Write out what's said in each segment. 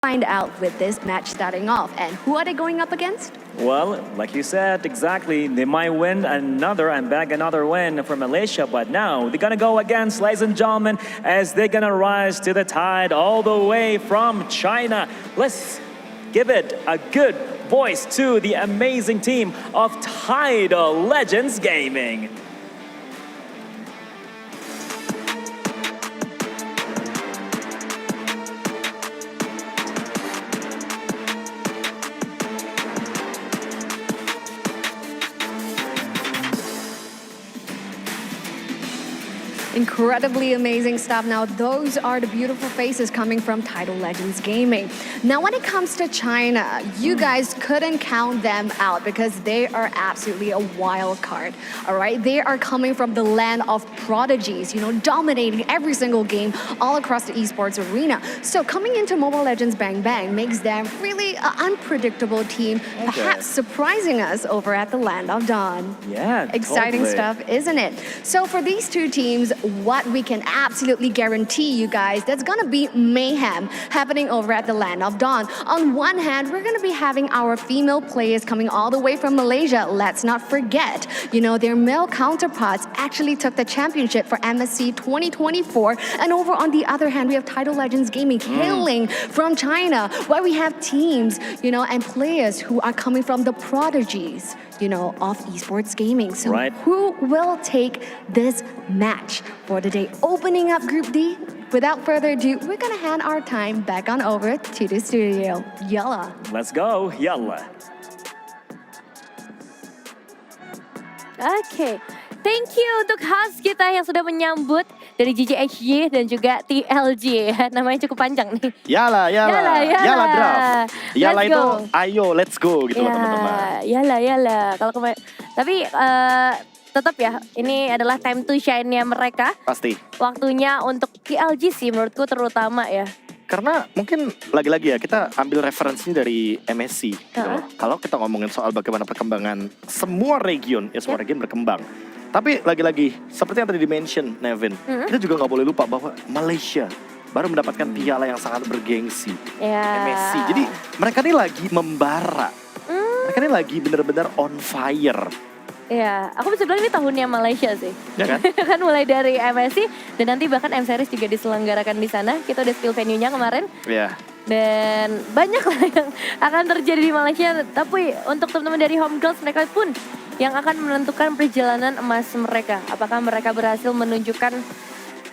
find out with this match starting off. And who are they going up against? Well, like you said, exactly. They might win another and bag another win from Malaysia, but now they're gonna go against, ladies and gentlemen, as they're gonna rise to the tide all the way from China. Let's give it a good voice to the amazing team of Tidal Legends Gaming. Incredibly amazing stuff. Now, those are the beautiful faces coming from Tidal Legends Gaming. Now, when it comes to China, you guys couldn't count them out because they are absolutely a wild card. All right, they are coming from the land of prodigies, dominating every single game all across the esports arena. So, coming into Mobile Legends Bang Bang makes them really an unpredictable team, perhaps surprising us over at the Land of Dawn. Yeah, Exciting totally. stuff, isn't it? So for these two teams, what we can absolutely guarantee you guys, there's gonna be mayhem happening over at the Land of Dawn. On one hand, we're gonna be having our female players coming all the way from Malaysia. Let's not forget, their male counterparts actually took the championship for MSC 2024. And over on the other hand, we have Tidal Legends Gaming hailing from China, where we have teams, and players who are coming from the prodigies, of esports gaming. So Right. who will take this match for the day? Opening up Group D, without further ado, we're gonna hand our time back on over to the studio. Yalla. Let's go, yalla. Oke, thank you untuk host kita yang sudah menyambut dari JJHY dan juga TLG. Namanya cukup panjang nih. Yala draft. Yala Let's itu go. ayo let's go gitu loh teman-teman. Yala. Kalau tapi tetap ya, ini adalah time to shine-nya mereka. Pasti. Waktunya untuk TLG sih menurutku terutama ya. Karena mungkin lagi-lagi ya kita ambil referensinya dari MSC gitu loh. Kalau kita ngomongin soal bagaimana perkembangan semua region, ya semua region berkembang. Tapi lagi-lagi seperti yang tadi di-mention Nevin, kita juga nggak boleh lupa bahwa Malaysia baru mendapatkan piala yang sangat bergengsi. Ya. MSC. Jadi mereka ini lagi membara. Mereka ini lagi benar-benar on fire. Ya, aku bisa bilang ini tahunnya Malaysia sih. Ya kan? Kan mulai dari MSC dan nanti bahkan M-Series juga diselenggarakan di sana. Kita udah spill venue-nya kemarin. Iya. Dan banyak lah yang akan terjadi di Malaysia. Tapi untuk teman-teman dari Home Girls, mereka pun yang akan menentukan perjalanan emas mereka. Apakah mereka berhasil menunjukkan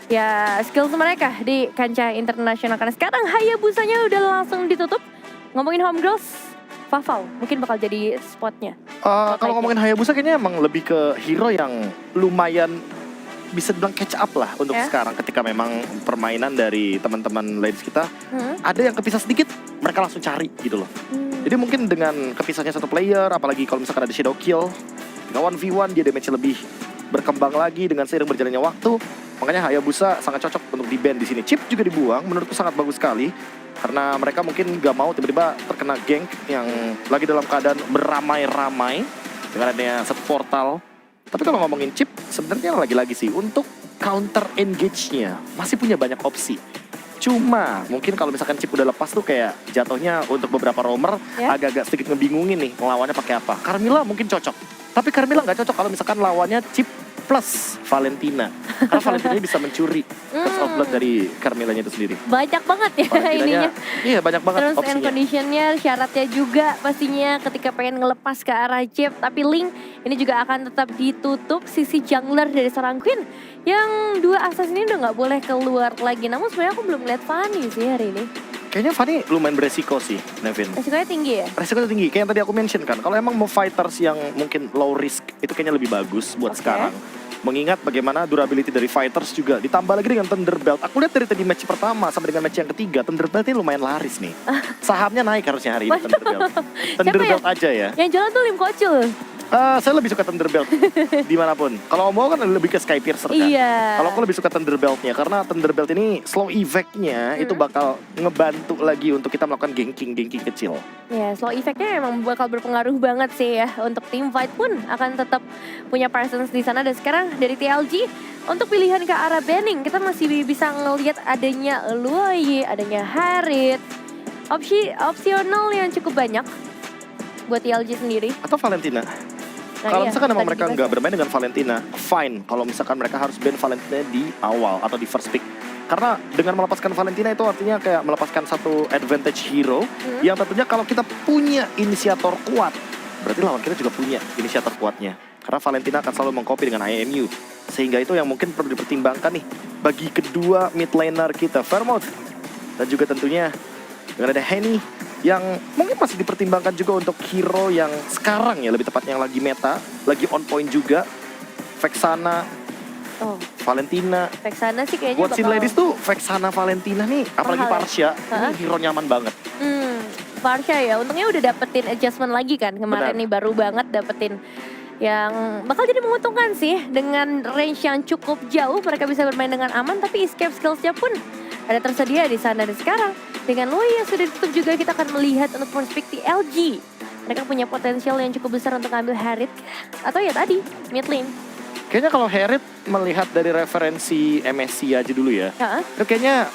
ya skills mereka di kancah internasional. Karena sekarang Hayabusanya udah langsung ditutup. Ngomongin Home Girls, Fafau mungkin bakal jadi spotnya. Kalau ngomongin Hayabusa kayaknya emang lebih ke hero yang lumayan bisa dibilang catch up lah untuk sekarang ketika memang permainan dari teman-teman ladies kita ada yang kepisah sedikit, mereka langsung cari gitu loh. Jadi mungkin dengan kepisahnya satu player, apalagi kalau misalkan ada shadow kill, 1v1 dia damage lebih berkembang lagi dengan seiring berjalannya waktu. Makanya Hayabusa sangat cocok untuk di-ban di sini. Chip juga dibuang, menurutku sangat bagus sekali. Karena mereka mungkin gak mau tiba-tiba terkena gank yang lagi dalam keadaan beramai-ramai dengan adanya satu portal. Tapi kalau ngomongin Chip, sebenarnya lagi-lagi sih untuk counter engage-nya masih punya banyak opsi. Cuma mungkin kalau misalkan Chip udah lepas tuh kayak jatuhnya untuk beberapa roamer agak-agak sedikit ngebingungin nih lawannya pakai apa. Carmilla mungkin cocok, tapi Carmilla nggak cocok kalau misalkan lawannya Chip plus Valentina. Karena Valentina bisa mencuri Curse of Blood dari Carmillanya itu sendiri. Banyak banget ya ininya. Iya banyak banget Terus and opsinya. conditionnya, syaratnya juga pastinya ketika pengen ngelepas ke arah Chip. Tapi Link ini juga akan tetap ditutup sisi jungler dari seorang Queen. Yang dua akses ini udah nggak boleh keluar lagi. Namun sebenarnya aku belum lihat Fanny sih hari ini. Kayaknya Fanny lumayan beresiko sih, Nevin. Resikonya tinggi ya? Resikonya tinggi, kayak yang tadi aku mention kan. Kalau emang mau fighters yang mungkin low risk, itu kayaknya lebih bagus buat sekarang. Mengingat bagaimana durability dari fighters juga. Ditambah lagi dengan Thunderbelt. Aku lihat dari tadi match pertama sampai dengan match yang ketiga, Thunderbelt ini lumayan laris nih. Sahamnya naik harusnya hari ini Thunderbelt. Thunderbelt aja ya. Yang jualan tuh Lim Kocul. Saya lebih suka Thunderbelt dimanapun. Kalau Omo kan lebih ke Skypiercer kan. Iya. Kalau aku lebih suka Thunderbeltnya karena Thunderbelt ini slow effect-nya itu bakal ngebantu lagi untuk kita melakukan ganking kecil. Ya, slow effect-nya emang bakal berpengaruh banget sih ya. Untuk team fight pun akan tetap punya presence di sana. Dan sekarang dari TLG untuk pilihan ke arah banning kita masih bisa ngelihat adanya Luoyi, adanya Harit. opsional yang cukup banyak buat TLG sendiri. Atau Valentina. Nah, Kalau iya, misalkan emang tadi mereka dibahas nggak ya. bermain dengan Valentina, fine. Kalau misalkan mereka harus ban Valentina di awal atau di first pick. Karena dengan melepaskan Valentina itu artinya kayak melepaskan satu advantage hero yang tentunya kalau kita punya inisiator kuat, berarti lawan kita juga punya inisiator kuatnya. Karena Valentina akan selalu mengcopy dengan IMU. Sehingga itu yang mungkin perlu dipertimbangkan nih bagi kedua mid laner kita, Vermouth. Dan juga tentunya dengan ada Henny yang mungkin masih dipertimbangkan juga untuk hero yang sekarang ya, lebih tepatnya yang lagi meta, lagi on point juga. Vexana, Oh, Valentina. Vexana sih kayaknya Buat Sin bakal... Ladies tuh Vexana Valentina nih, apalagi Mahal ya? Parsha, Hah? ini hero nyaman banget. Parsha ya, untungnya udah dapetin adjustment lagi kan kemarin Benar. nih, baru banget dapetin yang bakal jadi menguntungkan sih. Dengan range yang cukup jauh mereka bisa bermain dengan aman, tapi escape skillsnya pun ada tersedia di sana. Dan sekarang dengan Lui yang sudah ditutup juga, kita akan melihat untuk first pick LG. Mereka punya potensial yang cukup besar untuk ambil Harriet atau ya tadi mid lane. Kayaknya kalau Harriet melihat dari referensi MSC aja dulu ya, Heeh. itu kayaknya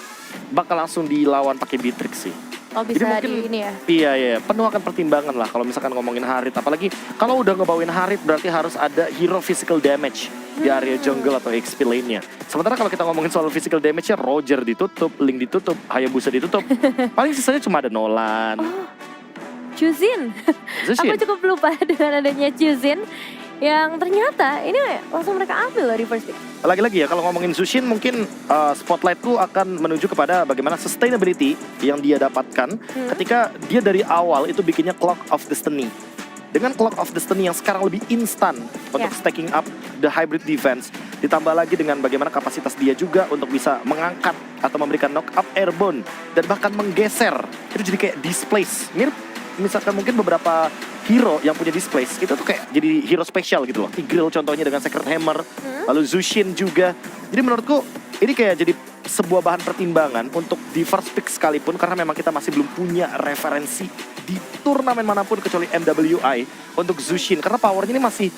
bakal langsung dilawan pakai Beatrix sih. Oh bisa di ini ya. Iya, iya, penuh akan pertimbangan lah kalau misalkan ngomongin Harriet. Apalagi kalau udah ngebawain Harriet berarti harus ada hero physical damage di area jungle atau XP lane-nya. Sementara kalau kita ngomongin soal physical damage-nya, Roger ditutup, Link ditutup, Hayabusa ditutup. Paling sisanya cuma ada Nolan. Chuzin. Zushin. Aku cukup lupa dengan adanya Chuzin yang ternyata ini langsung mereka ambil dari first pick. Lagi-lagi ya, kalau ngomongin Zushin mungkin spotlightku akan menuju kepada bagaimana sustainability yang dia dapatkan ketika dia dari awal itu bikinnya Clock of Destiny. Dengan Clock of Destiny yang sekarang lebih instan untuk Ya. stacking up the hybrid defense, ditambah lagi dengan bagaimana kapasitas dia juga untuk bisa mengangkat atau memberikan knock up airborne dan bahkan menggeser, itu jadi kayak displace. Mirip misalkan mungkin beberapa hero yang punya displace itu tuh kayak jadi hero spesial gitu loh. Tigreal contohnya dengan Sacred Hammer, lalu Zushin juga. Jadi menurutku ini kayak jadi sebuah bahan pertimbangan untuk di first pick sekalipun, karena memang kita masih belum punya referensi di turnamen manapun kecuali MWI untuk Zushin, karena powernya ini masih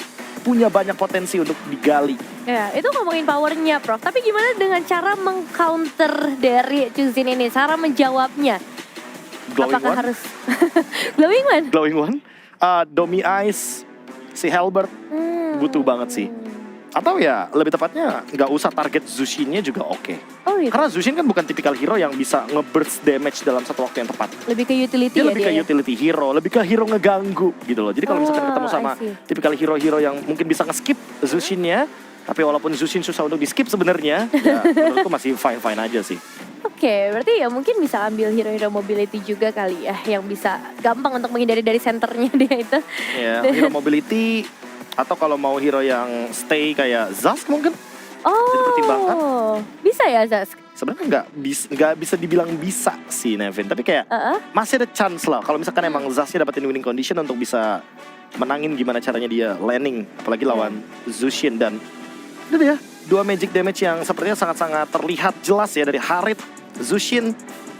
punya banyak potensi untuk digali. Ya, itu ngomongin powernya, Prof. Tapi gimana dengan cara mengcounter dari Chuzin ini? Cara menjawabnya? Glowing Apakah One, harus Glowing One? Glowing One, Domi Eyes, si Halberd butuh banget sih. Atau ya lebih tepatnya nggak usah target Zushinnya juga oke. Oh gitu. Karena Zushin kan bukan tipikal hero yang bisa nge-burst damage dalam satu waktu yang tepat. Lebih ke utility Dia ya lebih ke dia. utility hero, lebih ke hero ngeganggu gitu loh. Jadi kalau misalkan Oh, ketemu sama I see. tipikal hero-hero yang mungkin bisa nge-skip Zushinnya, tapi walaupun Zushin susah untuk di-skip sebenarnya, ya menurutku masih fine-fine aja sih. Oke, berarti ya mungkin bisa ambil hero-hero mobility juga kali ya, yang bisa gampang untuk menghindari dari senternya dia itu. Ya, hero mobility atau kalau mau hero yang stay kayak Zask mungkin. dipertimbangkan. Oh, bisa ya Zask? Sebenarnya nggak bisa dibilang bisa sih Nevin, tapi kayak masih ada chance lah kalau misalkan emang Zasknya dapetin winning condition untuk bisa menangin gimana caranya dia landing, apalagi lawan Zushin. Dan itu dia dua magic damage yang sepertinya sangat-sangat terlihat jelas ya dari Harriet, Zushin.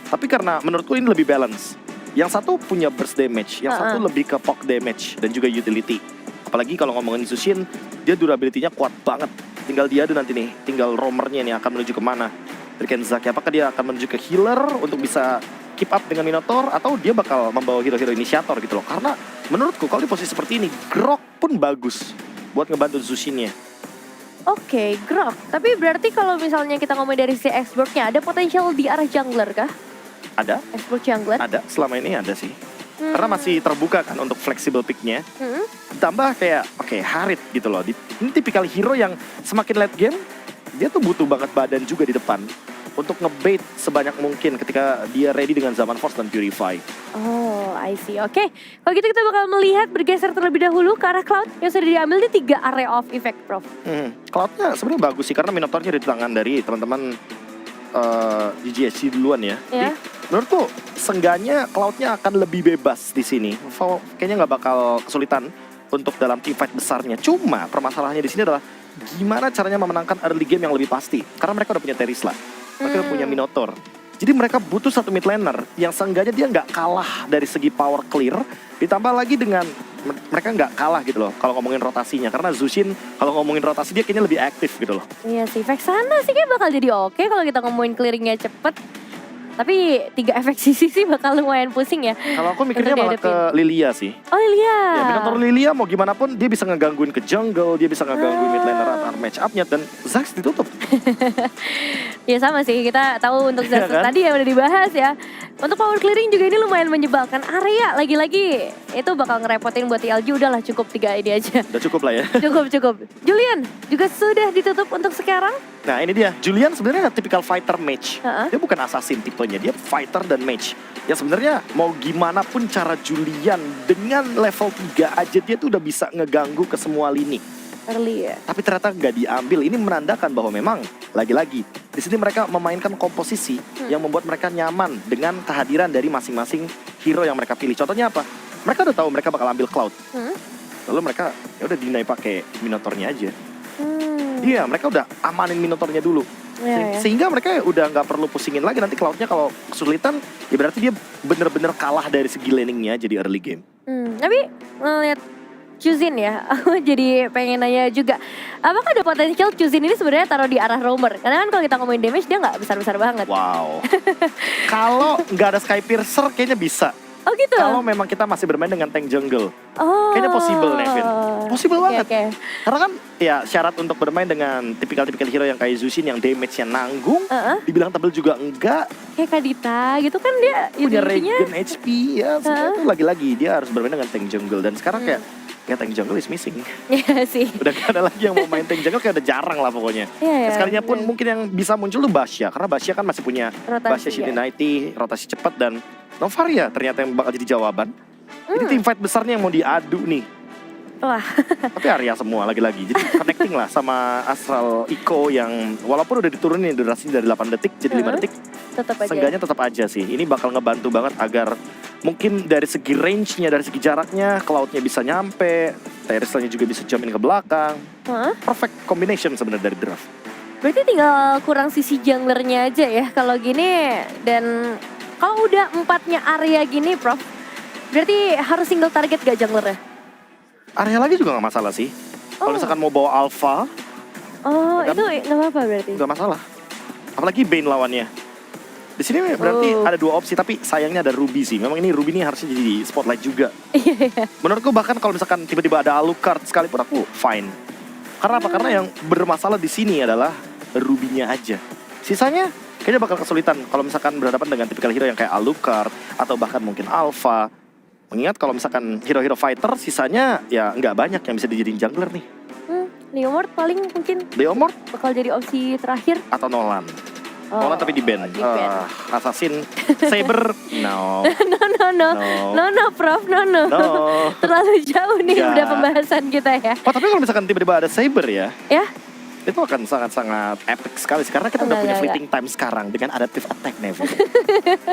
Tapi karena menurutku ini lebih balance. Yang satu punya burst damage, yang satu lebih ke poke damage dan juga utility. Apalagi kalau ngomongin Zushin, dia durability-nya kuat banget. Tinggal diadu nanti nih, tinggal roamernya nih akan menuju kemana. Dari Kenzaki, apakah dia akan menuju ke healer untuk bisa keep up dengan Minotaur, atau dia bakal membawa hero-hero inisiator gitu loh. Karena menurutku kalau di posisi seperti ini, Grok pun bagus buat ngebantu Zushinnya. Oke, Grok. Tapi berarti kalau misalnya kita ngomong dari si expert-nya, ada potensial di arah jungler kah? Ada, Expert jungler? ada, selama ini ada sih. Karena masih terbuka kan untuk flexible pick-nya. Ditambah kayak, oke, Harriet gitu loh. Ini tipikal hero yang semakin late game, dia tuh butuh banget badan juga di depan untuk ngebait sebanyak mungkin ketika dia ready dengan Zaman Force dan Purify. Oh, I see. Oke, kalau gitu kita bakal melihat bergeser terlebih dahulu ke arah Cloud yang sudah diambil di 3 area of effect, Prof. Cloud-nya sebenarnya bagus sih, karena Minotaur-nya di tangan dari teman-teman GGSC duluan ya. Jadi, menurutku seenggaknya Cloud-nya akan lebih bebas di sini. Kayaknya nggak bakal kesulitan untuk dalam team fight besarnya. Cuma permasalahannya di sini adalah gimana caranya memenangkan early game yang lebih pasti. Karena mereka udah punya Terisla, mereka udah punya Minotaur. Jadi mereka butuh satu mid laner yang seenggaknya dia nggak kalah dari segi power clear. Ditambah lagi dengan mereka nggak kalah gitu loh kalau ngomongin rotasinya. Karena Zushin kalau ngomongin rotasi dia kayaknya lebih aktif gitu loh. Iya sih, Vexana sih kayak bakal jadi oke kalau kita ngomongin clearingnya cepet. Tapi 3 efek sisi sih bakal lumayan pusing ya. Kalau aku mikirnya untuk malah ke dihadapin. Lilia sih. Oh Lilia. Ya, Minotaur Lilia mau gimana pun dia bisa ngegangguin ke jungle, dia bisa ngegangguin mid laner antar match up-nya dan Zax ditutup. Ya sama sih, kita tahu untuk Iya Zaxus kan? tadi yang udah dibahas ya. Untuk power clearing juga ini lumayan menyebalkan area lagi-lagi. Itu bakal ngerepotin buat TLG, udahlah cukup 3 ini aja. Udah cukup lah ya. Cukup. Julian juga sudah ditutup untuk sekarang. Nah ini dia, Julian sebenarnya tipikal fighter mage. Heeh. Dia bukan assassin tipenya, dia fighter dan mage. Ya sebenarnya mau gimana pun cara Julian dengan level 3 aja dia tuh udah bisa ngeganggu ke semua lini. Early ya. Tapi ternyata nggak diambil. Ini menandakan bahwa memang lagi-lagi di sini mereka memainkan komposisi yang membuat mereka nyaman dengan kehadiran dari masing-masing hero yang mereka pilih. Contohnya apa? Mereka udah tahu mereka bakal ambil Cloud. Lalu mereka ya udah deny pakai Minotaurnya aja. Iya, mereka udah amanin Minotaurnya dulu. Ya. Sehingga mereka udah nggak perlu pusingin lagi nanti Cloudnya kalau kesulitan, ya berarti dia bener-bener kalah dari segi laningnya jadi early game. Tapi ngeliat Chuzin ya, aku jadi pengen nanya juga, apakah ada potensial Chuzin ini sebenarnya taruh di arah roamer? Karena kan kalau kita ngomongin damage dia nggak besar-besar banget. Wow. Kalau nggak ada Sky Piercer kayaknya bisa. Oh gitu? Kalau memang kita masih bermain dengan tank jungle. Oh. Kayaknya possible, Nevin. Possible Oke, banget. oke. Karena kan ya syarat untuk bermain dengan tipikal-tipikal hero yang kayak Zusin yang damage-nya nanggung, dibilang tebel juga enggak, Kayak Kadita gitu kan dia punya utility-nya. regen HP ya. Sebenarnya itu lagi-lagi dia harus bermain dengan tank jungle dan sekarang kayak tank jungle is missing. Iya sih. Udah gak ada lagi yang mau main tank jungle, kayak udah jarang lah pokoknya. Iya, Nah, sekalinya pun bener. mungkin yang bisa muncul tuh Basya, karena Basya kan masih punya Rotasi, Basya Shield ya. Unity, rotasi cepat dan Novaria ternyata yang bakal jadi jawaban. Ini tim fight besarnya yang mau diadu nih. Wah. Tapi area semua lagi-lagi. Jadi connecting lah sama Astral Eco yang walaupun udah diturunin durasinya dari 8 detik jadi 5 detik. Tetap aja. Seenggaknya tetap aja sih. Ini bakal ngebantu banget agar mungkin dari segi range-nya, dari segi jaraknya, Cloud-nya bisa nyampe, Terisla-nya juga bisa jamin ke belakang. Perfect combination sebenarnya dari draft. Berarti tinggal kurang sisi junglernya aja ya kalau gini. Dan kalau udah 4-nya area gini Prof, berarti harus single target gak junglernya? Area lagi juga nggak masalah sih. Kalau misalkan mau bawa Alpha, Oh Ya kan? itu gak apa-apa berarti? nggak masalah. Apalagi Bane lawannya. Di sini berarti ada 2 opsi, tapi sayangnya ada Ruby sih. Memang ini Ruby ini harusnya jadi spotlight juga. Menurutku bahkan kalau misalkan tiba-tiba ada Alucard sekalipun aku fine. Karena apa? Karena yang bermasalah di sini adalah Ruby-nya aja. Sisanya kayaknya bakal kesulitan kalau misalkan berhadapan dengan tipikal hero yang kayak Alucard atau bahkan mungkin Alpha. Mengingat kalau misalkan hero-hero fighter sisanya ya nggak banyak yang bisa dijadiin jungler nih. Leomord paling mungkin Leomord bakal jadi opsi terakhir. atau Nolan. Oh, Nolan tapi di ban. di-ban. Assassin, Saber, no. No, Prof, no. No. Terlalu jauh nih Enggak. udah pembahasan kita ya. Oh tapi kalau misalkan tiba-tiba ada Saber ya, Ya, itu akan sangat-sangat epic sekali sih. Karena kita udah punya Enggak. fleeting time sekarang dengan adaptive attack, Nevin.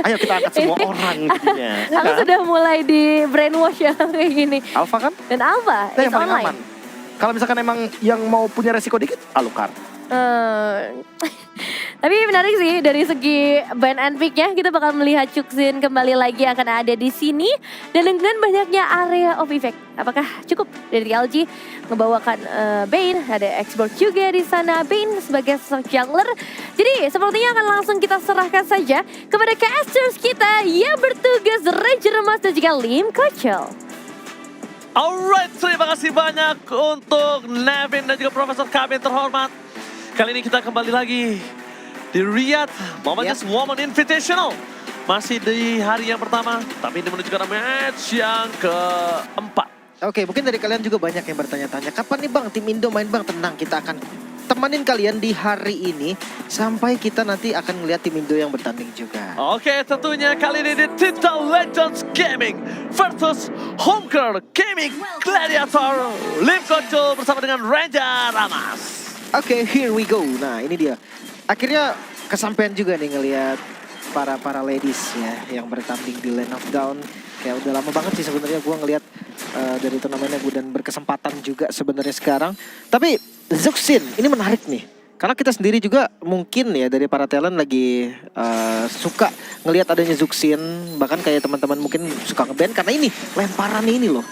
Ayo kita angkat semua orang jadinya. Ya aku kan? sudah mulai di brainwash ya kayak gini. Alpha kan? Dan Alpha, Itu it's yang paling online. aman. Kalau misalkan emang yang mau punya resiko dikit, Alucard. Tapi menarik sih dari segi ban and pick-nya, kita bakal melihat Chukzin kembali lagi akan ada di sini dan dengan banyaknya area of effect. Apakah cukup dari LG ngebawakan Bane, ada export juga di sana, Bane sebagai sosok jungler. Jadi sepertinya akan langsung kita serahkan saja kepada casters kita yang bertugas Ranger Emas dan juga Lim Kochel. Alright, terima kasih banyak untuk Nevin dan juga Profesor Kami yang terhormat. Kali ini kita kembali lagi di Riyadh Momentous Woman Invitational. Masih di hari yang pertama, tapi ini menuju ke match yang keempat. Oke, mungkin dari kalian juga banyak yang bertanya-tanya, kapan nih Bang tim Indo main Bang? Tenang, kita akan temanin kalian di hari ini sampai kita nanti akan ngeliat tim Indo yang bertanding juga. Oke, tentunya kali ini di Tita Legends Gaming versus Homecare Gaming Gladiator. Lim Kochel bersama dengan Ranger Ramas. Oke, here we go. Nah, ini dia. Akhirnya kesampaian juga nih ngelihat para ladies ya yang bertanding di Land of Dawn. Kayak udah lama banget sih sebenarnya gue ngelihat dari turnamennya gue dan berkesempatan juga sebenarnya sekarang. Tapi Zuxin ini menarik nih. Karena kita sendiri juga mungkin ya dari para talent lagi suka ngelihat adanya Zuxin. Bahkan kayak teman-teman mungkin suka ngeband karena ini lemparan ini loh.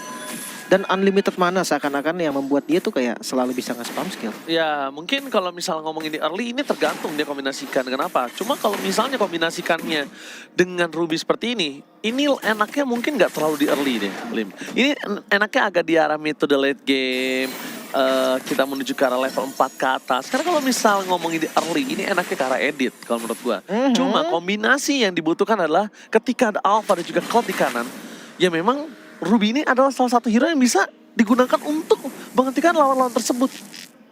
Dan unlimited mana seakan-akan yang membuat dia tuh kayak selalu bisa nge-spam skill. Ya mungkin kalau misal ngomongin di early ini tergantung dia kombinasikan dengan apa. Cuma kalau misalnya kombinasikannya dengan Ruby seperti ini enaknya mungkin nggak terlalu di early deh, Lim. Ini enaknya agak di arah mid to the late game. Kita menuju ke arah level 4 ke atas. Karena kalau misal ngomongin di early, ini enaknya ke arah edit kalau menurut gua. Cuma kombinasi yang dibutuhkan adalah ketika ada Alpha dan juga Cloud di kanan, ya memang Ruby ini adalah salah satu hero yang bisa digunakan untuk menghentikan lawan-lawan tersebut.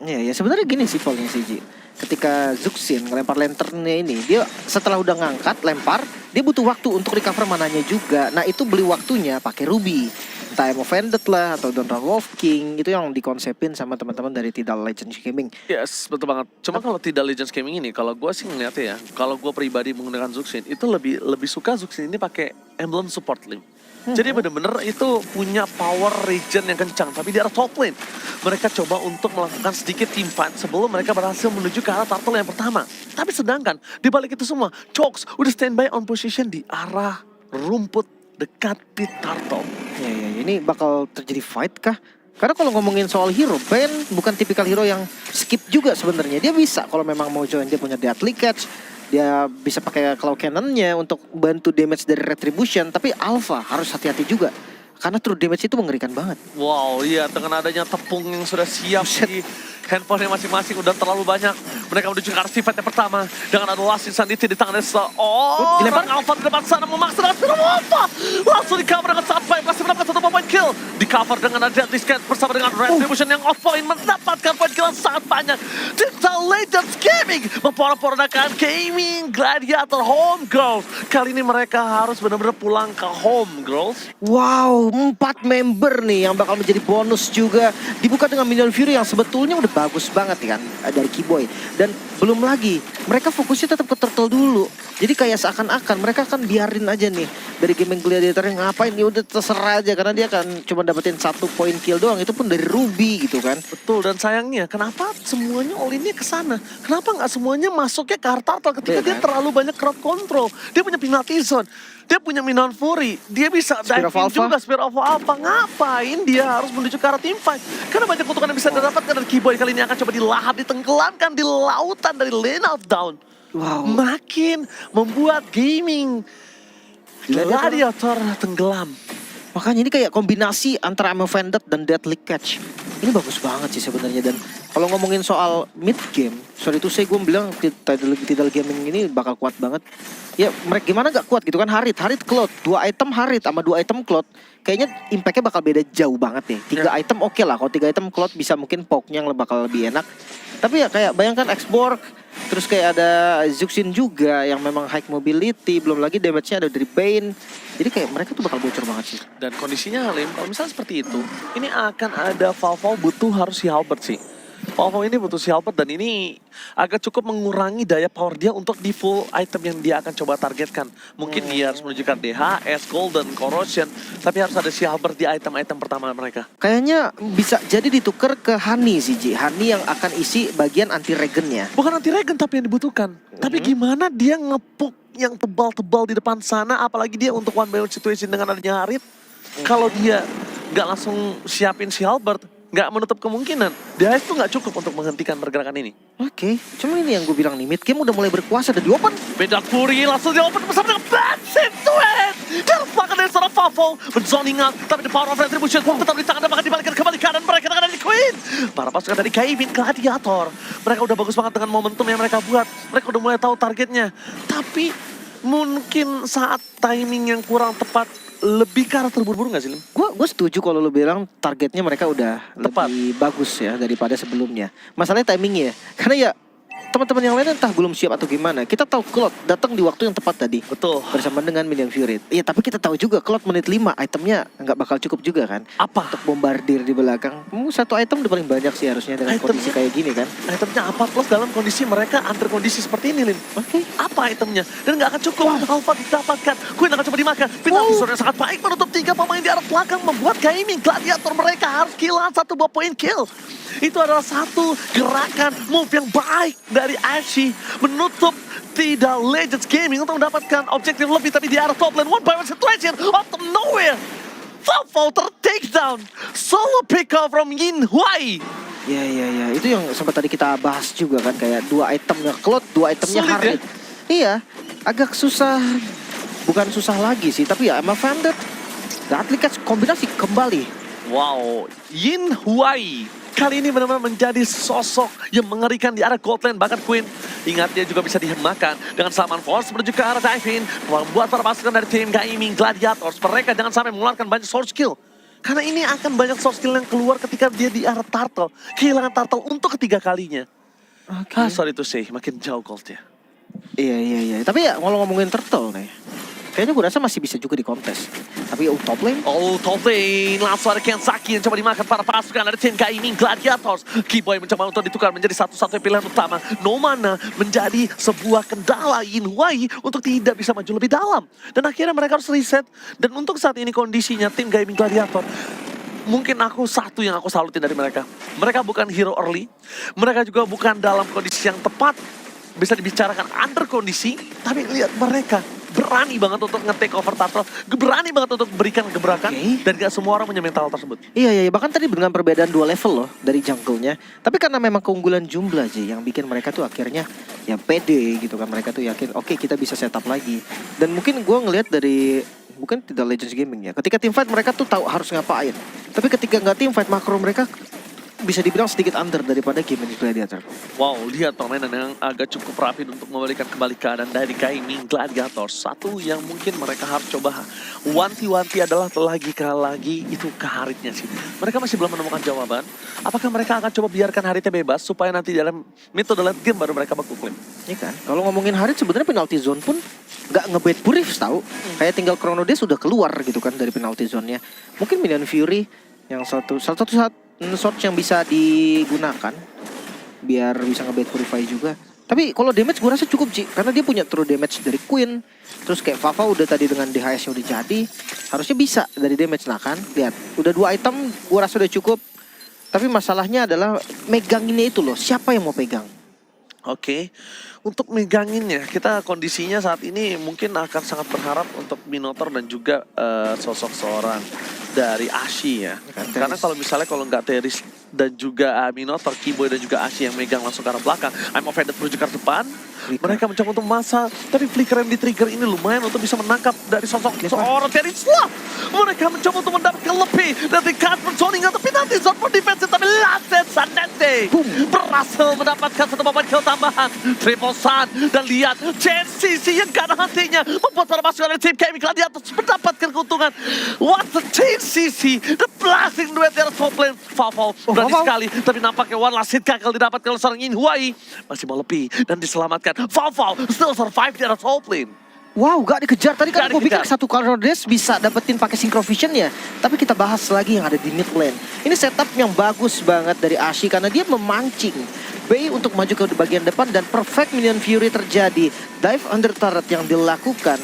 Ya sebenarnya gini sih poinnya CG. Ketika Zuxin ngelempar lanternnya ini, dia setelah udah ngangkat, lempar, dia butuh waktu untuk recover mananya juga. Nah itu beli waktunya pakai Ruby. Time of Ended lah, atau Donran Wolf King, itu yang dikonsepin sama teman-teman dari Tidal Legends Gaming. Yes, betul banget. Cuma kalau Tidal Legends Gaming ini, kalau gue sih ngeliatnya ya, kalau gue pribadi menggunakan Zuxin, itu lebih suka Zuxin ini pakai emblem support Lim. Jadi bener-bener itu punya power regen yang kencang. Tapi di arah top lane, mereka coba untuk melakukan sedikit team fight sebelum mereka berhasil menuju ke arah turtle yang pertama. Tapi sedangkan di balik itu semua, Chokes udah standby on position di arah rumput dekat pit turtle. Ya, ini bakal terjadi fight kah? Karena kalau ngomongin soal hero, Ben bukan tipikal hero yang skip juga sebenarnya. Dia bisa kalau memang mau join, dia punya Deadly Catch. Dia bisa pakai claw cannon-nya untuk bantu damage dari retribution. Tapi Alpha harus hati-hati juga. Karena true damage itu mengerikan banget. Wow, iya dengan adanya tepung yang sudah siap di handphone masing-masing udah terlalu banyak. Mereka menuju ke arah sifat yang pertama. Dengan ada Last Insanity di tangan Nessa. Oh, dilempar Alpha di depan sana memaksa dengan Alpha. Langsung di cover dengan sampai masih mendapatkan 1 point kill. Di cover dengan ada Deadly Scan bersama dengan Retribution yang off point. Mendapatkan point kill yang sangat banyak. Digital Legends Gaming memporak-porandakan Gaming Gladiator Home Girls. Kali ini mereka harus benar-benar pulang ke home girls. Wow, 4 member nih yang bakal menjadi bonus juga. Dibuka dengan Minion Fury yang sebetulnya udah bagus banget kan dari Keyboy. Dan belum lagi, mereka fokusnya tetap ke Turtle dulu. Jadi kayak seakan-akan mereka akan biarin aja nih dari Gaming Gladiator yang ngapain, ya udah terserah aja. Karena dia akan cuma dapetin 1 point kill doang, itu pun dari Ruby gitu kan. Betul, dan sayangnya kenapa semuanya all-in-nya ke sana? Kenapa nggak semuanya masuknya ke Turtle ketika dia terlalu banyak crowd control? Dia punya penalty zone, dia punya Minion Fury, dia bisa Spear of diving Alpha. juga Spear of Alpha. Ngapain dia harus menuju ke arah team fight? Karena banyak keuntungan yang bisa didapatkan dari Keyboy. Kali ini akan coba dilahap, ditenggelamkan di lautan dari Lane of Down. Wow. Makin membuat Gaming Gladiator tenggelam. Makanya ini kayak kombinasi antara I'm Offended dan Deadly Catch. Ini bagus banget sih sebenarnya. Dan kalau ngomongin soal mid game, sorry itu saya gue bilang Tidal Gaming ini bakal kuat banget. Ya mereka gimana gak kuat gitu kan. Harit Cloud, 2 item Harit sama 2 item Cloud. Kayaknya impactnya bakal beda jauh banget nih. 3 item oke lah, kalau 3 item Cloud bisa mungkin poke-nya yang bakal lebih enak. Tapi ya kayak bayangkan X-Borg, terus kayak ada Zuxin juga yang memang high mobility, belum lagi damage-nya ada dari Bane. Jadi kayak mereka tuh bakal bocor banget sih. Dan kondisinya Halim, kalau misalnya seperti itu, ini akan ada Valve butuh harus si Halberd sih. Valve ini butuh si Halberd dan ini agak cukup mengurangi daya power dia untuk di full item yang dia akan coba targetkan. Mungkin dia harus menunjukkan DHS, Golden, Corrosion, tapi harus ada si Halberd di item-item pertama mereka. Kayaknya bisa jadi ditukar ke Honey sih Ji. Honey yang akan isi bagian anti-regen-nya. Bukan anti-regen tapi yang dibutuhkan. Tapi gimana dia ngepuk yang tebal-tebal di depan sana, apalagi dia untuk one by one situation dengan adanya Harit. Kalau dia nggak langsung siapin si Halberd, nggak menutup kemungkinan. DHS tuh nggak cukup untuk menghentikan pergerakan ini. Oke, cuma ini yang gue bilang nih, mid game udah mulai berkuasa dan di open. Beda Fury langsung di open bersama dengan Bad Situation. Dan belakang dari seorang Favo menzoning out, tapi the power of retribution tetap di tangan dan bahkan dibalikan kembali kanan mereka dengan dari Queen. Para pasukan dari Gaming Gladiator, mereka udah bagus banget dengan momentum yang mereka buat. Mereka udah mulai tahu targetnya. Tapi mungkin saat timing yang kurang tepat, lebih ke arah terburu-buru gak sih, Lim? Gue setuju kalau lu bilang targetnya mereka udah Tepat. lebih bagus ya daripada sebelumnya. Masalahnya timingnya, karena ya teman-teman yang lain entah belum siap atau gimana. Kita tahu Cloud datang di waktu yang tepat tadi. Betul. Bersama dengan Minion Fury. Iya, tapi kita tahu juga Cloud menit 5 itemnya nggak bakal cukup juga kan. Apa? Untuk bombardir di belakang. 1 item udah paling banyak sih harusnya dengan kondisi kayak gini kan. Itemnya apa? Plus dalam kondisi mereka antar kondisi seperti ini, Lim. Oke. Apa itemnya? Dan nggak akan cukup. Alpha didapatkan. Queen akan coba dimakan. Penalti zone yang sangat baik menutup 3 pemain di arah belakang. Membuat Gaming Gladiator mereka harus kehilangan 1 buah poin kill. Itu adalah satu gerakan move yang baik dari Ashi. Menutup Tidal Legends Gaming untuk mendapatkan objektif lebih. Tapi di arah top lane, one by one situation out of nowhere. Valve tertake down. Solo pick off from Yin Huai. Ya, itu yang sempat tadi kita bahas juga kan, kayak 2 itemnya Cloud, 2 itemnya Sulit Harit. Iya, agak susah, bukan susah lagi sih, tapi ya emang Vanded. Gatlikat kombinasi kembali. Wow, Yin Huai kali ini benar-benar menjadi sosok yang mengerikan di arah gold lane. Bahkan Queen, ingat dia juga bisa dihemakan dengan Salman Force menuju ke arah Divin. Membuat para pasukan dari tim Gaming Gladiators, mereka jangan sampai mengeluarkan banyak sword skill. Karena ini akan banyak sword skill yang keluar ketika dia di arah turtle. Kehilangan turtle untuk ketiga kalinya. Sorry to say, makin jauh goldnya. Iya. Tapi ya kalau ngomongin turtle nih, kayaknya gue rasa masih bisa juga di kontes. Tapi top lane, Top lane, langsung ada Kensaki yang coba dimakan para pasukan dari tim Gaming Gladiators. Keyboy mencoba untuk ditukar menjadi satu-satunya pilihan utama. No mana menjadi sebuah kendala Yin Huai untuk tidak bisa maju lebih dalam. Dan akhirnya mereka harus reset. Dan untuk saat ini kondisinya tim Gaming Gladiator, mungkin satu yang aku salutin dari mereka. Mereka bukan hero early, mereka juga bukan dalam kondisi yang tepat. Bisa dibicarakan under kondisi, tapi lihat mereka berani banget untuk nge-take over turtle, berani banget untuk berikan gebrakan, dan gak semua orang punya mental tersebut. Iya, bahkan tadi dengan perbedaan 2 level loh dari jungle-nya. Tapi karena memang keunggulan jumlah sih yang bikin mereka tuh akhirnya ya pede gitu kan. Mereka tuh yakin, oke, kita bisa setup lagi. Dan mungkin gue ngelihat dari, bukan tidak Legends Gaming ya, ketika team fight mereka tuh tahu harus ngapain. Tapi ketika nggak team fight, makro mereka bisa dibilang sedikit under daripada Gaming Gladiator. Wow, lihat permainan yang agak cukup rapi untuk memberikan kembali keadaan dari Gaming Gladiators. Satu yang mungkin mereka harus coba wanti-wanti adalah lagi itu ke Haritnya sih. Mereka masih belum menemukan jawaban. Apakah mereka akan coba biarkan Haritnya bebas supaya nanti dalam metode late game baru mereka baku klaim? Iya kan? Kalau ngomongin Harit sebenarnya penalty zone pun nggak ngebait Purifs tahu. Kayak tinggal Chrono Days sudah keluar gitu kan dari penalty zone-nya. Mungkin Minion Fury yang salah satu short yang bisa digunakan biar bisa ngebait Purify juga. Tapi kalau damage gue rasa cukup Ji, karena dia punya true damage dari Queen. Terus kayak Vava udah tadi dengan DHS yang udah jadi, harusnya bisa dari damage. Nah kan, lihat udah 2 item gue rasa udah cukup. Tapi masalahnya adalah meganginnya itu loh, siapa yang mau pegang? Oke, untuk meganginnya, kita kondisinya saat ini mungkin akan sangat berharap untuk Minotaur dan juga sosok seorang dari Ashi ya. Karena kalau misalnya nggak Teris dan juga Minotaur, Keyboy dan juga Ashi yang megang langsung ke arah belakang, I'm offended menuju ke arah depan. Mereka mencoba untuk masa, tapi flicker yang di-trigger ini lumayan untuk bisa menangkap dari sosok seorang Teris lah. Mereka mencoba untuk mendapatkan lebih dari Casper zoning tapi nanti zone for defensive, tapi Lancet Sanete berhasil mendapatkan satu momen kill tambahan. Triple Sun, dan lihat JCC yang gak ada hentinya membuat para pasukan dari tim Gaming Gladiators mendapatkan keuntungan. What the JCC, the blasting duet dari top lane. Fall berani sekali, tapi nampaknya one last hit gagal didapatkan oleh seorang Yin Huai. Masih mau lebih dan diselamatkan. Fall still survive di arah top lane. Wow, gak dikejar. Tadi kan gue pikir satu Chrono Days bisa dapetin pakai Synchro Vision ya. Tapi kita bahas lagi yang ada di mid lane. Ini setup yang bagus banget dari Ashi karena dia memancing Bay untuk maju ke bagian depan dan perfect Minion Fury terjadi. Dive under turret yang dilakukan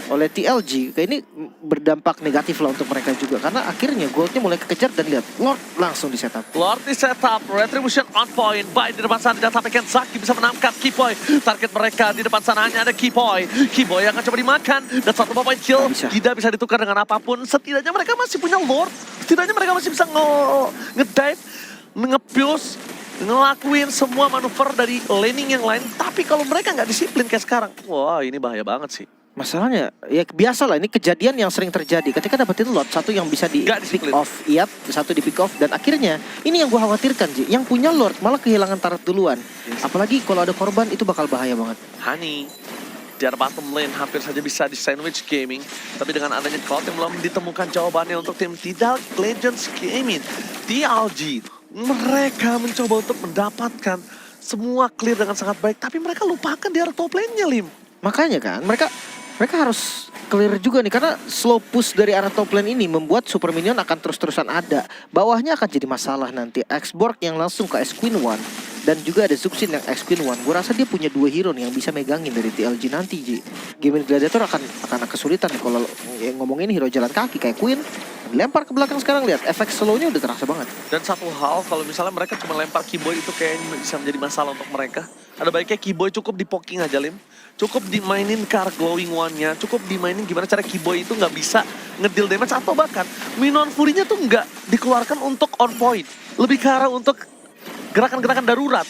oleh TLG kayak ini berdampak negatif lah untuk mereka juga karena akhirnya goldnya mulai kekejar dan lihat Lord langsung di setup. Lord di setup, Retribution on point. Baik di depan sana dan sampai Kensaki bisa menangkap Keyboy. Target mereka di depan sana hanya ada Keyboy. Keyboy akan coba dimakan dan satu point kill tidak bisa ditukar dengan apapun. Setidaknya mereka masih punya Lord. Setidaknya mereka masih bisa nge-dive, nge-fuse, ngelakuin semua manuver dari laning yang lain. Tapi kalau mereka nggak disiplin kayak sekarang, wah ini bahaya banget sih. Masalahnya ya biasa lah, ini kejadian yang sering terjadi ketika dapetin Lord satu yang bisa di pick off, satu di pick off dan akhirnya ini yang gue khawatirkan Ji, yang punya Lord malah kehilangan turret duluan. Apalagi kalau ada korban itu bakal bahaya banget. Honey di arah bottom lane hampir saja bisa di sandwich Gaming, tapi dengan adanya Cloud yang belum ditemukan jawabannya untuk tim Tidal Legends Gaming, TLG mereka mencoba untuk mendapatkan semua clear dengan sangat baik, tapi mereka lupakan di arah top lane-nya, Lim. Makanya kan mereka harus clear juga nih karena slow push dari arah top lane ini membuat super minion akan terus-terusan ada. Bawahnya akan jadi masalah nanti. X-Borg yang langsung ke X-Queen 1 dan juga ada Zuxin yang X-Queen 1. Gue rasa dia punya 2 hero nih yang bisa megangin dari TLG nanti, Ji. Gaming Gladiator akan kesulitan nih kalau ngomongin hero jalan kaki kayak Queen. Lempar ke belakang sekarang, lihat efek slow-nya udah terasa banget. Dan satu hal, kalau misalnya mereka cuma lempar Keyboy itu kayaknya bisa menjadi masalah untuk mereka. Ada baiknya Keyboy cukup di poking aja, Lim. cukup dimainin car glowing one-nya, cukup dimainin gimana cara Keyboy itu nggak bisa ngedeal damage atau bahkan Minion Fury-nya tuh nggak dikeluarkan untuk on point. Lebih ke arah untuk gerakan-gerakan darurat.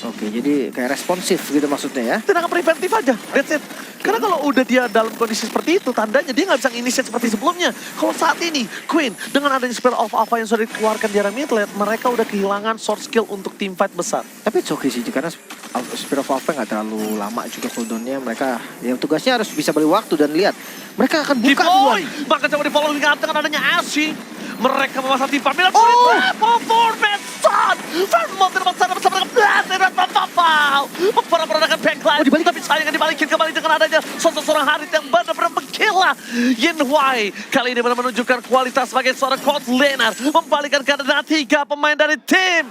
Oke, jadi kayak responsif gitu maksudnya ya. Tindakan preventif aja, that's it. Karena kalau udah dia dalam kondisi seperti itu, tandanya dia nggak bisa initiate seperti sebelumnya. Kalau saat ini, Queen dengan adanya Spirit of Alpha yang sudah dikeluarkan di area mid lane, mereka udah kehilangan sword skill untuk team fight besar. Tapi it's okay sih, karena Spirit of Alpha nggak terlalu lama juga cooldownnya. Mereka yang tugasnya harus bisa beli waktu dan lihat. Mereka akan buka duluan. Bahkan coba di following up dengan adanya Ashi. Mereka memasang tim Pamela Fury performance son. Vermont tidak sana bersama dengan Blast dan Pau. Memperadakan backline. dibalik. Tapi sayangnya dibalikin kembali dengan adanya seorang Harit yang benar-benar menggila. Yin Huai kali ini benar menunjukkan kualitas sebagai seorang court laner. Membalikan keadaan 3 pemain dari tim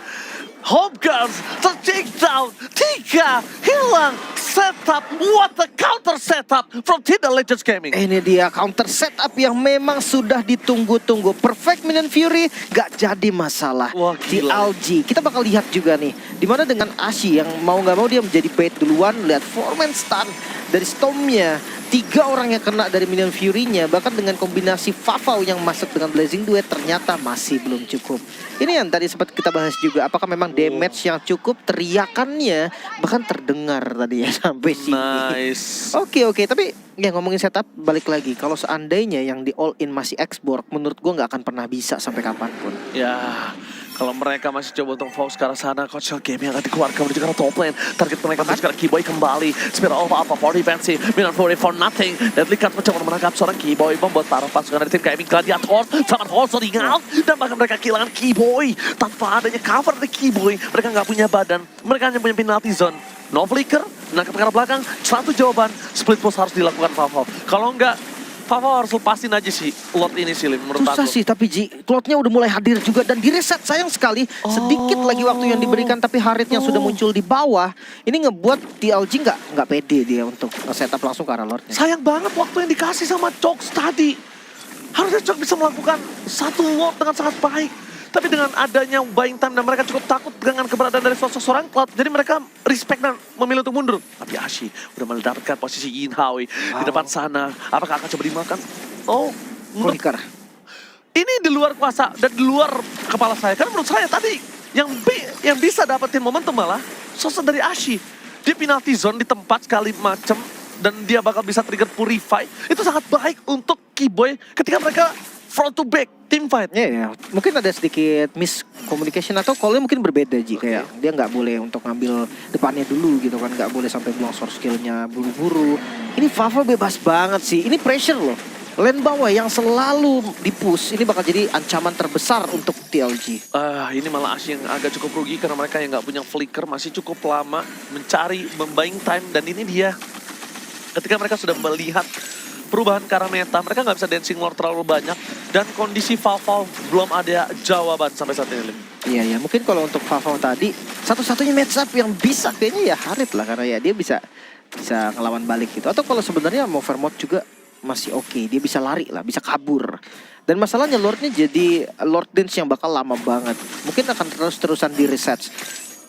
Home Girls ter-take down, 3 hilang setup. What a counter setup from Tidal Legends Gaming. Ini dia counter setup yang memang sudah ditunggu-tunggu. Perfect Minion Fury gak jadi masalah. Wah, Di gila. LG kita bakal lihat juga nih, dimana dengan Ashi yang mau nggak mau dia menjadi bait duluan. Lihat 4-man stun dari Stormnya, 3 orang yang kena dari Minion Fury-nya. Bahkan dengan kombinasi Vavau yang masuk dengan Blazing Duet ternyata masih belum cukup. Ini yang tadi sempat kita bahas juga, apakah memang damage yang cukup, teriakannya bahkan terdengar tadi ya sampai sini. Nice. Oke, tapi ya ngomongin setup, balik lagi. Kalau seandainya yang di all in masih X-Borg, menurut gua nggak akan pernah bisa sampai kapanpun. Ya, kalau mereka masih coba untuk fokus ke arah sana, Coach Shell Game yang akan dikeluarkan menuju ke arah top lane. Target mereka menuju ke arah Keyboy kembali. Spirit of Alpha for defensive, Minion Fury for nothing. Deadly Cut mencoba menangkap seorang Keyboy, membuat para pasukan dari tim Gaming Gladiators sangat holding out. Dan bahkan mereka kehilangan Keyboy. Tanpa adanya cover dari Keyboy, mereka nggak punya badan. Mereka hanya punya penalty zone. No flicker, menangkap ke arah belakang. Satu jawaban, split push harus dilakukan Vavau. Kalau enggak, Vavau harus lepasin aja sih Lord ini sih, Lim, menurut Susah aku. sih, tapi Ji, Cloud-nya udah mulai hadir juga dan direset. Sayang sekali, sedikit lagi waktu yang diberikan, tapi Harit yang sudah muncul di bawah, ini ngebuat TLG nggak pede dia untuk setup langsung ke arah Lord-nya. Sayang banget waktu yang dikasih sama Joks tadi. Harusnya Joks bisa melakukan satu Lord dengan sangat baik. Tapi dengan adanya buying time dan mereka cukup takut dengan keberadaan dari seorang Cloud. Jadi mereka respect dan memilih untuk mundur. Tapi Ashi udah mendapatkan posisi Yin Howie di depan sana. Apakah akan coba dimakan? Oh, menurut Flicker. ini di luar kuasa dan di luar kepala saya. Karena menurut saya tadi yang bisa dapetin momentum malah sosok dari Ashi. Dia penalty zone di tempat sekali macam dan dia bakal bisa trigger Purify. Itu sangat baik untuk Keyboy ketika mereka front to back team fight. Ya, mungkin ada sedikit miscommunication atau call-nya mungkin berbeda Ji. Kayak dia nggak boleh untuk ngambil depannya dulu gitu kan, nggak boleh sampai buang source skill-nya buru-buru. Ini Vavau bebas banget sih, ini pressure loh. Lane bawah yang selalu di-push, ini bakal jadi ancaman terbesar untuk TLG. Ini malah Ashi yang agak cukup rugi karena mereka yang nggak punya flicker masih cukup lama mencari, membuying time. Dan ini dia, ketika mereka sudah melihat perubahan ke arah meta, mereka nggak bisa dancing lord terlalu banyak. Dan kondisi Vavau belum ada jawaban sampai saat ini, Lim. Iya, mungkin kalau untuk Vavau tadi, satu-satunya match up yang bisa kayaknya ya Harit lah. Karena ya dia bisa ngelawan balik gitu. Atau kalau sebenarnya mau Vermont juga masih oke, dia bisa lari lah, bisa kabur. Dan masalahnya Lordnya jadi Lord Dance yang bakal lama banget. Mungkin akan terus-terusan di reset.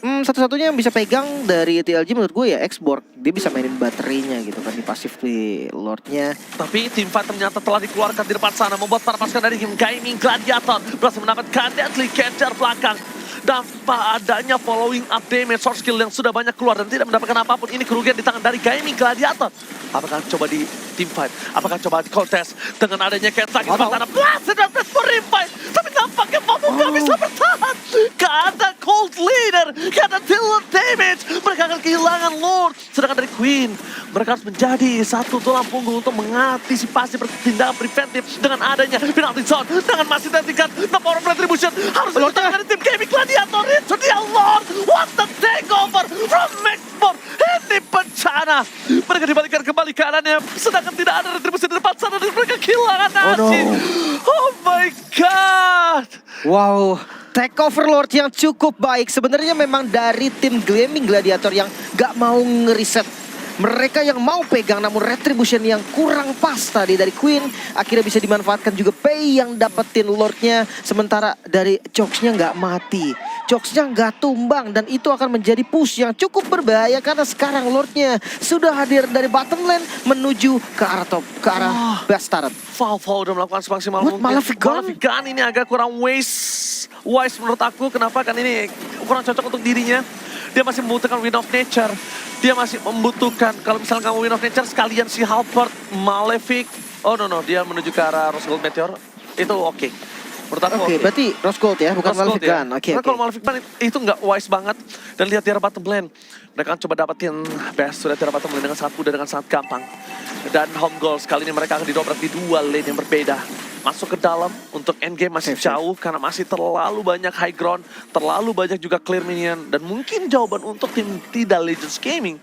Satu-satunya yang bisa pegang dari TLG menurut gue ya X-Borg. Dia bisa mainin baterainya gitu kan di pasif di Lordnya. Tapi tim fight ternyata telah dikeluarkan di depan sana, membuat para pasukan dari tim Gaming Gladiator berhasil mendapatkan deadly catcher belakang. Tanpa adanya following up damage, source skill yang sudah banyak keluar dan tidak mendapatkan apapun. Ini kerugian di tangan dari Gaming Gladiator. Apakah coba di team fight? Apakah coba di contest? Dengan adanya catch lagi di depan sana. Blast dan Purify. Tapi nampaknya Vavau gak bisa bertahan. Gak ada cold leader, gak ada deal damage. Mereka akan kehilangan Lord. Sedangkan dari Queen, mereka harus menjadi satu tulang punggung untuk mengantisipasi tindakan preventif dengan adanya penalty zone. Dengan masih tingkat the power of retribution. Harus dilakukan dari tim Gaming Gladiator. Itu dia Lord. What the takeover from Maxport. Ini bencana. Mereka dibalikan kembali keadaannya. Sedangkan tidak ada retribusi di depan sana dan mereka kehilangan Ashi. Oh my god. Wow, takeover Lord yang cukup baik. Sebenarnya memang dari tim Gaming Gladiator yang gak mau ngeriset. Mereka yang mau pegang, namun retribution yang kurang pas tadi dari Queen akhirnya bisa dimanfaatkan juga. Pei yang dapetin Lordnya, sementara dari Joksnya nggak mati. Jokesnya nggak tumbang dan itu akan menjadi push yang cukup berbahaya karena sekarang Lordnya sudah hadir dari bottom lane menuju ke arah top, ke arah Bastard. Valve udah melakukan semaksimal What, mungkin. Malefic Gun? Malefic Gun ini agak kurang wise menurut aku. Kenapa? Kan ini kurang cocok untuk dirinya. Dia masih membutuhkan Wind of Nature. Dia masih membutuhkan, kalau misalnya kamu Wind of Nature sekalian si Halberd, Malefic. Oh no, dia menuju ke arah Rose Gold Meteor. Itu oke. Menurut aku Oke, berarti Rose Gold ya, bukan Rose Gold Malefic Gun. Oke, Karena oke. kalau Malefic Gun itu nggak wise banget. Dan lihat di arah bottom lane. Mereka akan coba dapetin best sudah di arah bottom lane dengan sangat mudah, dengan sangat gampang. Dan home goals kali ini mereka akan didobrak di dua lane yang berbeda. Masuk ke dalam untuk endgame masih jauh karena masih terlalu banyak high ground, terlalu banyak juga clear minion. Dan mungkin jawaban untuk tim tidak Legends Gaming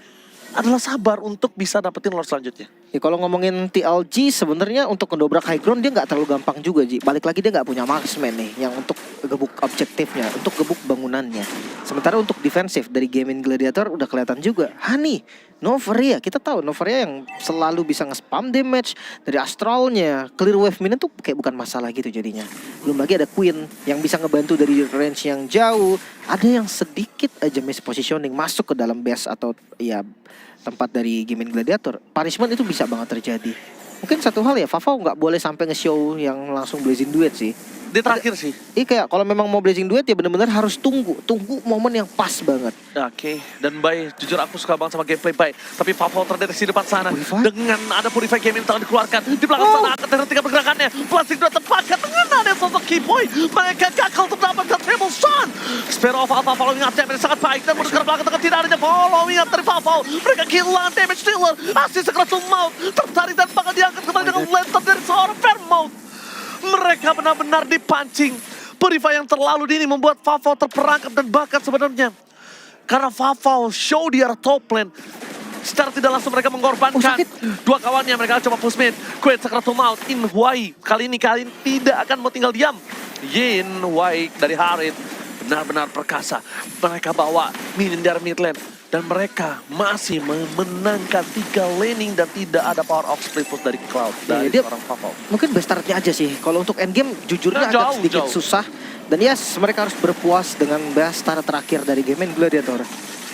adalah sabar untuk bisa dapetin Lord selanjutnya. Ya, kalau ngomongin TLG sebenarnya untuk mendobrak high ground dia nggak terlalu gampang juga, Ji. Balik lagi dia nggak punya marksman nih yang untuk gebuk objektifnya, untuk gebuk bangunannya. Sementara untuk defensif dari Gaming Gladiator udah kelihatan juga. Hani, Novaria, kita tahu Novaria yang selalu bisa nge-spam damage dari astralnya. Clear wave minion tuh kayak bukan masalah gitu jadinya. Belum lagi ada Queen yang bisa ngebantu dari range yang jauh. Ada yang sedikit aja mispositioning masuk ke dalam base atau ya tempat dari Gaming Gladiator, punishment itu bisa banget terjadi. Mungkin satu hal ya, Vavau nggak boleh sampai nge-show yang langsung blazing duet sih. Di terakhir sih. Iya, kayak kalau memang mau blazing duet ya benar-benar harus tunggu momen yang pas banget. Oke, dan Bay, jujur aku suka banget sama gameplay Bay. Tapi Valve terdeteksi di depan sana. Purify? Dengan ada Purify Gaming telah dikeluarkan. Di belakang sana akan terhentikan pergerakannya. Plastik sudah terpakai dengan ada sosok Keyboy. Mereka gagal untuk mendapatkan Triple Sun. Sparrow of Alpha following up damage sangat baik. Dan mundur ke belakang dengan tidak adanya following up dari Valve. Mereka kehilangan damage dealer. Asli segera to mount. Tertarik dan bakal diangkat kembali dengan lantern dari seorang Fairmouth. Mereka benar-benar dipancing. Purify yang terlalu dini membuat Valve terperangkap dan bahkan sebenarnya karena Valve show di arah top lane. Secara tidak langsung mereka mengorbankan dua kawannya. Mereka coba push mid. Queen segera to mount. In Wai kali ini tidak akan mau tinggal diam. Yin Wai dari Harit benar-benar perkasa. Mereka bawa minion dari mid lane. Dan mereka masih memenangkan 3 laning dan tidak ada power of split push dari Cloud, dari dia orang Valve. mungkin best startnya aja sih. Kalau untuk endgame jujurnya Nah, agak sedikit susah. Dan yes, mereka harus berpuas dengan best start terakhir dari Gaming Gladiator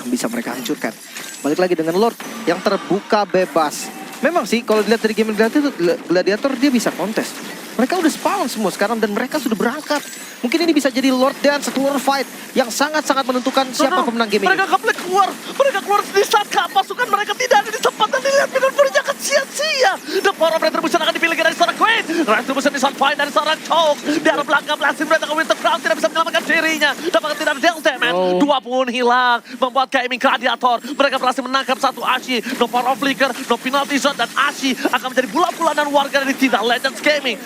yang bisa mereka hancurkan. Balik lagi dengan Lord yang terbuka bebas. Memang sih kalau dilihat dari Gaming Gladiator dia bisa kontes. Mereka udah spawn semua sekarang dan mereka sudah berangkat. Mungkin ini bisa jadi Lord dan satu Lord fight yang sangat-sangat menentukan siapa pemenang game ini. Mereka akan keluar. Mereka keluar di saat pasukan mereka tidak ada di tempat dan dilihat benar-benar akan sia-sia. The power of retribution akan dipilih dari seorang Queen. Retribution di saat fight dari seorang Choke. Di arah belakang Blasting Blade dengan Winter Crown tidak bisa menyelamatkan dirinya. Dapatkan tidak ada deal damage. 2 pun hilang. Membuat Gaming Gladiator. Mereka berhasil menangkap satu Ashi. No power of flicker, no penalty zone dan Ashi akan menjadi bulan-bulanan warga dari Tidak Legends Gaming.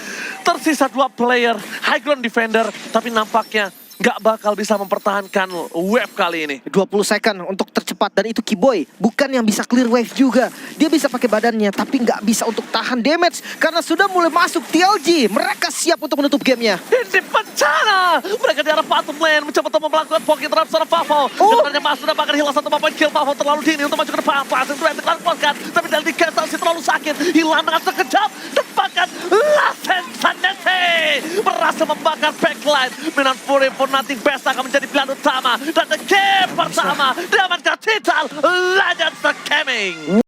Tersisa 2 player, high ground defender, tapi nampaknya nggak bakal bisa mempertahankan wave kali ini. 20 second untuk tercepat dan itu Keyboy bukan yang bisa clear wave juga. Dia bisa pakai badannya tapi nggak bisa untuk tahan damage karena sudah mulai masuk TLG. Mereka siap untuk menutup gamenya. Ini bencana. Mereka di arah bottom lane mencoba untuk melakukan pocket trap seorang Valve. Sebenarnya Mas sudah bakal hilang 1 poin kill. Valve terlalu dini untuk maju ke depan. Passing threat dilakukan tapi dari di cancel sih terlalu sakit. Hilang dengan sekejap. Tepakan Lassen Sanese berhasil membakar backline. Minan Fury pun nanti best akan menjadi pilihan utama. Dan the game pertama diamankan Titan Legends Gaming.